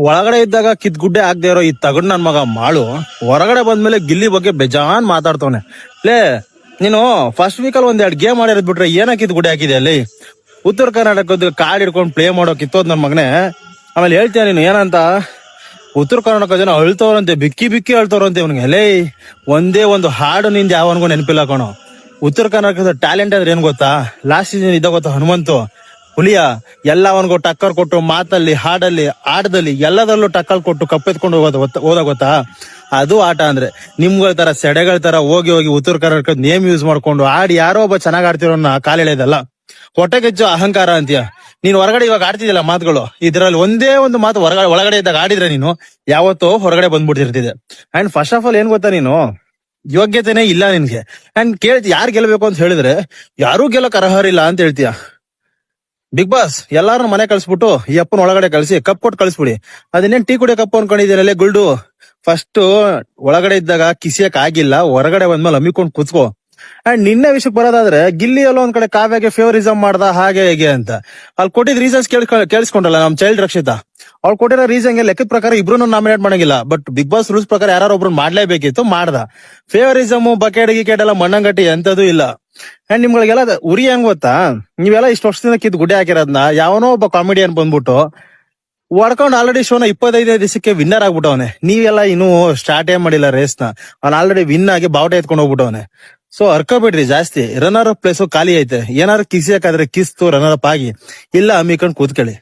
ಒಳಗಡೆ ಇದ್ದಾಗ ಕಿತ್ ಗುಡ್ಡೆ ಆಗದೆ ಇರೋ ಈ ತಗಡ್ ನನ್ ಮಗ ಮಾಳು ಹೊರಗಡೆ ಬಂದ್ಮೇಲೆ ಗಿಲ್ಲಿ ಬಗ್ಗೆ ಬೇಜಾನ್ ಮಾತಾಡ್ತವನೆ. ಲೇ ನೀನು ಫಸ್ಟ್ ವೀಕಲ್ಲಿ ಒಂದೆರಡು ಗೇಮ್ ಆಡಿರೋದ್ ಬಿಟ್ರೆ ಏನ ಕಿತ್ ಗುಡ್ಡೆ ಹಾಕಿದೆ ಅಲ್ಲಿ. ಉತ್ತರ ಕರ್ನಾಟಕದ ಕಾರ್ಡ್ ಹಿಡ್ಕೊಂಡು ಪ್ಲೇ ಮಾಡೋ ಕಿತ್ತೋದ್ ನನ್ ಮಗನೇ. ಆಮೇಲೆ ಹೇಳ್ತೀಯ ನೀನು ಏನಂತ, ಉತ್ತರ ಕರ್ನಾಟಕ ಜನ ಅಳ್ತವ್ರಂತೆ, ಬಿಕ್ಕಿ ಬಿಕ್ಕಿ ಅಳ್ತವ್ರಂತೆ ಇವ್ನಿಗೆ. ಲೇ ಒಂದೇ ಒಂದು ಹಾಡು ನಿಂದ ಯಾವನ್ಗೂ ನೆನಪಿಲ್ಲ ಕಣೋ. ಉತ್ತರ ಕರ್ನಾಟಕದ ಟ್ಯಾಲೆಂಟ್ ಅಂದ್ರೆ ಏನ್ ಗೊತ್ತಾ, ಲಾಸ್ಟ್ ಸೀಸನ್ ಇದ್ದ ಗೊತ್ತಾ ಹನುಮಂತು ಹುಲಿಯ, ಎಲ್ಲ ಅವನ್ಗೂ ಟಕ್ಕರ್ ಕೊಟ್ಟು ಮಾತಲ್ಲಿ, ಹಾಡಲ್ಲಿ, ಆಟದಲ್ಲಿ ಎಲ್ಲದರಲ್ಲೂ ಟಕ್ಕರ್ ಕೊಟ್ಟು ಕಪ್ಪೆತ್ಕೊಂಡು ಹೋದ ಗೊತ್ತಾ. ಅದು ಆಟ ಅಂದ್ರೆ ನಿಮ್ಗಳ ತರ ಸೆಡೆಗಳ ತರ ಹೋಗಿ ಹೋಗಿ ಉತ್ತರ ಕರ್ನಾಟಕದ ನೇಮ್ ಯೂಸ್ ಮಾಡ್ಕೊಂಡು ಆಡಿ ಯಾರೋ ಒಬ್ಬ ಚೆನ್ನಾಗ್ ಆಡ್ತಿರೋನ್ನ ಕಾಲ್ ಎಳೆದಲ್ಲ. ಹೊಟ್ಟೆಗೆಚ್ಚು ಅಹಂಕಾರ ಅಂತೀಯ ನೀನ್. ಹೊರಗಡೆ ಇವಾಗ ಆಡ್ತಿದ್ಯಲ್ಲ ಮಾತುಗಳು, ಇದ್ರಲ್ಲಿ ಒಂದೇ ಒಂದು ಮಾತು ಒಳಗಡೆ ಇದ್ದಾಗ ಆಡಿದ್ರೆ ನೀನು ಯಾವತ್ತೋ ಹೊರಗಡೆ ಬಂದ್ಬಿಡ್ತಿರ್ತಿದೆ. ಅಂಡ್ ಫಸ್ಟ್ ಆಫ್ ಆಲ್ ಏನ್ ಗೊತ್ತಾ, ನೀನು ಯೋಗ್ಯತೆನೇ ಇಲ್ಲ ನಿನ್ಗೆ. ಅಂಡ್ ಯಾರು ಗೆಲ್ಬೇಕು ಅಂತ ಹೇಳಿದ್ರೆ ಯಾರೂ ಗೆಲ್ಲಕ್ ಅರ್ಹರಿಲ್ಲ ಅಂತ ಹೇಳ್ತೀಯ. ಬಿಗ್ ಬಾಸ್ ಎಲ್ಲಾರನ್ನ ಮನೆ ಕಳ್ಸ್ಬಿಟ್ಟು ಈ ಅಪ್ಪನ ಒಳಗಡೆ ಕಳ್ಸಿ ಕಪ್ ಕೊಟ್ಟು ಕಳ್ಸ್ಬಿಡಿ. ಅದನ್ನೇನ್ ಟೀ ಕುಡಿಯೋ ಕಪ್ ಅನ್ಕೊಂಡಿದ್ದೀನಲ್ಲೇ ಗುಲ್ಡು. ಫಸ್ಟ್ ಒಳಗಡೆ ಇದ್ದಾಗ ಕಿಸಿಯಕ್ ಆಗಿಲ್ಲ, ಹೊರಗಡೆ ಬಂದ್ಮೇಲೆ ಅಮ್ಮಿಕೊಂಡ್ ಕುತ್ಕೋ. ಅಂಡ್ ನಿನ್ನೆ ವಿಷಯಕ್ಕೆ ಬರೋದಾದ್ರೆ, ಗಿಲ್ಲಿ ಎಲ್ಲೋ ಒಂದ್ ಕಡೆ ಕಾವ್ಯಗೆ ಫೇವರಿಸಮ್ ಮಾಡ್ದ ಹಾಗೆ ಹೇಗೆ ಅಂತ ಅಲ್ಲಿ ಕೊಟ್ಟಿದ್ ರೀಸನ್ಸ್ ಕೇಳಿಸ್ಕೊಂಡಲ್ಲ ನಮ್ ಚೈಲ್ಡ್ ರಕ್ಷಿತಾ. ಅವ್ಳು ಕೊಟ್ಟಿರೋ ರೀಸನ್ಗೆ ಲೆಕ್ಕದ ಪ್ರಕಾರ ಇಬ್ರು ನಾಮಿನೇಟ್ ಮಾಡಂಗಿಲ್ಲ, ಬಟ್ ಬಿಗ್ ಬಾಸ್ ರೂಲ್ಸ್ ಪ್ರಕಾರ ಯಾರು ಒಬ್ರು ಮಾಡ್ಲೇಬೇಕಿತ್ತು, ಮಾಡ್ದ. ಫೇವರಿಸಮ್ ಬಕೆಟ್ ಗಿಕೆಟ್ ಎಲ್ಲ ಮಣ್ಣಂಗಟ್ಟಿ ಎಂತದೂ ಇಲ್ಲ. ಅಂಡ್ ನಿಮ್ಗಳಿಗೆಲ್ಲ ಉರಿ ಹೆಂಗ್ ಗೊತ್ತಾ, ನೀವೆಲ್ಲ ಇಷ್ಟು ವರ್ಷದಿಂದ ಕಿದ್ ಗುಡ್ಡೆ ಹಾಕಿರೋದ್ನ ಯಾವನೋ ಒಬ್ಬ ಕಾಮಿಡಿಯನ್ ಬಂದ್ಬಿಟ್ಟು ಹೊಡ್ಕೊಂಡು ಆಲ್ರೆಡಿ ಶೋನ 25 ದಿವಸಕ್ಕೆ ವಿನ್ನರ್ ಆಗ್ಬಿಟ್ಟವನೆ. ನೀವೆಲ್ಲ ಇನ್ನೂ ಸ್ಟಾರ್ಟ್ ಮಾಡಿಲ್ಲ ರೇಸ್ ನ, ಅವ್ನ ಆಲ್ರೆಡಿ ವಿನ್ ಆಗಿ ಬಾವುಟ ಎತ್ಕೊಂಡು ಹೋಗ್ಬಿಟ್ಟವನೆ. ಸೊ ಅರ್ಕೋಬಿಡ್ರಿ ಜಾಸ್ತಿ. ರನ್ನರ್ ಅಪ್ ಪ್ಲೇಸು ಖಾಲಿ ಐತೆ, ಏನಾದ್ರು ಕಿಸಿಯಕಾದ್ರೆ ಕಿಸ್ತು ರನ್ನರ್ ಅಪ್ ಆಗಿ, ಇಲ್ಲ ಅಮ್ಮಿಕೊಂಡ್ ಕೂತ್ಕೊಳ್ಳಿ.